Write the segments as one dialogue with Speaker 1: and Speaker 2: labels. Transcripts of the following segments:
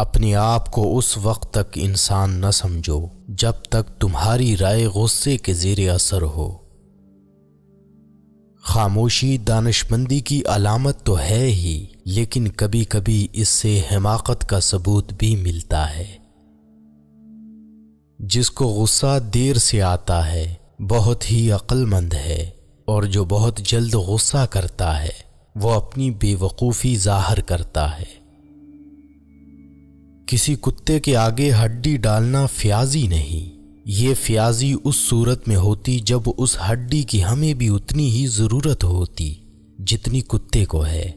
Speaker 1: اپنے آپ کو اس وقت تک انسان نہ سمجھو جب تک تمہاری رائے غصے کے زیر اثر ہو۔ خاموشی دانشمندی کی علامت تو ہے ہی، لیکن کبھی کبھی اس سے حماقت کا ثبوت بھی ملتا ہے۔ جس کو غصہ دیر سے آتا ہے بہت ہی عقل مند ہے، اور جو بہت جلد غصہ کرتا ہے وہ اپنی بے وقوفی ظاہر کرتا ہے۔ کسی کتے کے آگے ہڈی ڈالنا فیاضی نہیں، یہ فیاضی اس صورت میں ہوتی جب اس ہڈی کی ہمیں بھی اتنی ہی ضرورت ہوتی جتنی کتے کو ہے۔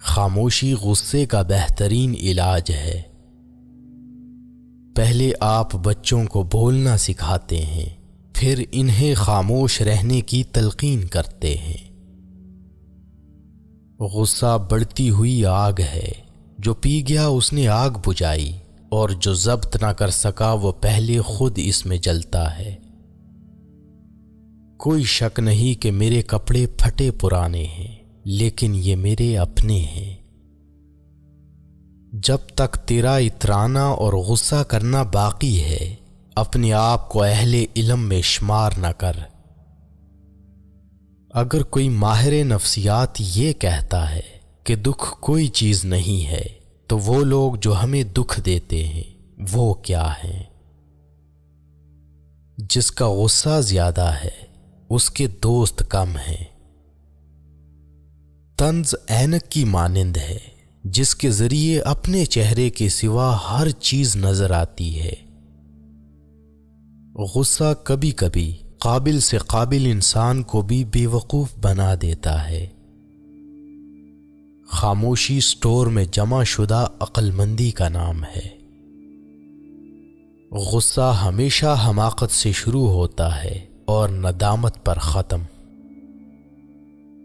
Speaker 1: خاموشی غصے کا بہترین علاج ہے۔ پہلے آپ بچوں کو بولنا سکھاتے ہیں، پھر انہیں خاموش رہنے کی تلقین کرتے ہیں۔ غصہ بڑھتی ہوئی آگ ہے، جو پی گیا اس نے آگ بجھائی، اور جو ضبط نہ کر سکا وہ پہلے خود اس میں جلتا ہے۔ کوئی شک نہیں کہ میرے کپڑے پھٹے پرانے ہیں، لیکن یہ میرے اپنے ہیں۔ جب تک تیرا اترانا اور غصہ کرنا باقی ہے، اپنے آپ کو اہل علم میں شمار نہ کر۔ اگر کوئی ماہر نفسیات یہ کہتا ہے کہ دکھ کوئی چیز نہیں ہے، تو وہ لوگ جو ہمیں دکھ دیتے ہیں وہ کیا ہیں؟ جس کا غصہ زیادہ ہے اس کے دوست کم ہیں۔ طنز اینک کی مانند ہے جس کے ذریعے اپنے چہرے کے سوا ہر چیز نظر آتی ہے۔ غصہ کبھی کبھی قابل سے قابل انسان کو بھی بے وقوف بنا دیتا ہے۔ خاموشی سٹور میں جمع شدہ عقل مندی کا نام ہے۔ غصہ ہمیشہ حماقت سے شروع ہوتا ہے اور ندامت پر ختم۔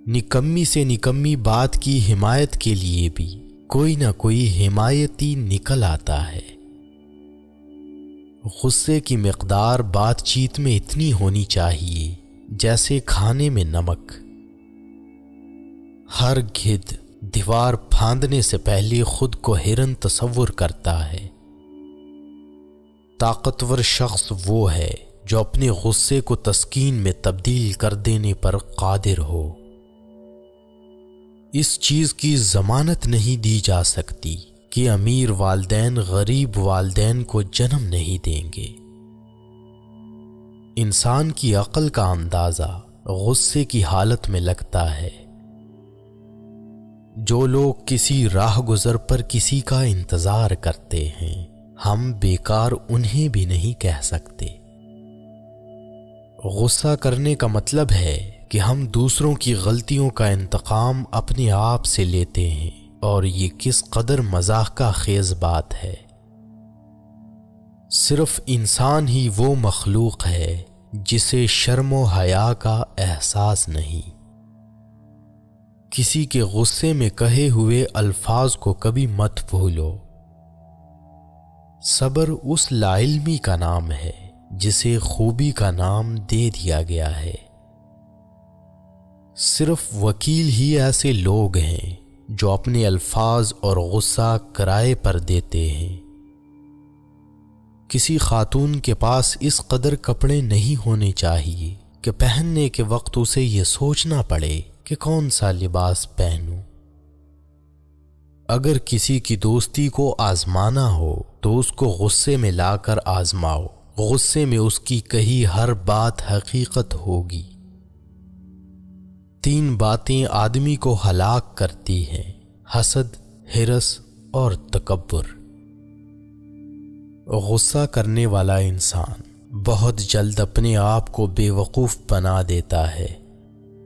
Speaker 1: نکمی سے نکمی بات کی حمایت کے لیے بھی کوئی نہ کوئی حمایتی نکل آتا ہے۔ غصے کی مقدار بات چیت میں اتنی ہونی چاہیے جیسے کھانے میں نمک۔ ہر گدھ دیوار پھاندنے سے پہلے خود کو ہرن تصور کرتا ہے۔ طاقتور شخص وہ ہے جو اپنے غصے کو تسکین میں تبدیل کر دینے پر قادر ہو۔ اس چیز کی ضمانت نہیں دی جا سکتی کہ امیر والدین غریب والدین کو جنم نہیں دیں گے۔ انسان کی عقل کا اندازہ غصے کی حالت میں لگتا ہے۔ جو لوگ کسی راہ گزر پر کسی کا انتظار کرتے ہیں، ہم بیکار انہیں بھی نہیں کہہ سکتے۔ غصہ کرنے کا مطلب ہے کہ ہم دوسروں کی غلطیوں کا انتقام اپنے آپ سے لیتے ہیں، اور یہ کس قدر مضحکہ خیز بات ہے۔ صرف انسان ہی وہ مخلوق ہے جسے شرم و حیا کا احساس نہیں۔ کسی کے غصے میں کہے ہوئے الفاظ کو کبھی مت بھولو۔ صبر اس لاعلمی کا نام ہے جسے خوبی کا نام دے دیا گیا ہے۔ صرف وکیل ہی ایسے لوگ ہیں جو اپنے الفاظ اور غصہ کرائے پر دیتے ہیں۔ کسی خاتون کے پاس اس قدر کپڑے نہیں ہونے چاہیے کہ پہننے کے وقت اسے یہ سوچنا پڑے کہ کون سا لباس پہنوں۔ اگر کسی کی دوستی کو آزمانا ہو تو اس کو غصے میں لا کر آزماؤ۔ غصے میں اس کی کہی ہر بات حقیقت ہوگی۔ 3 باتیں آدمی کو ہلاک کرتی ہیں: حسد، ہرس اور تکبر۔ غصہ کرنے والا انسان بہت جلد اپنے آپ کو بے وقوف بنا دیتا ہے۔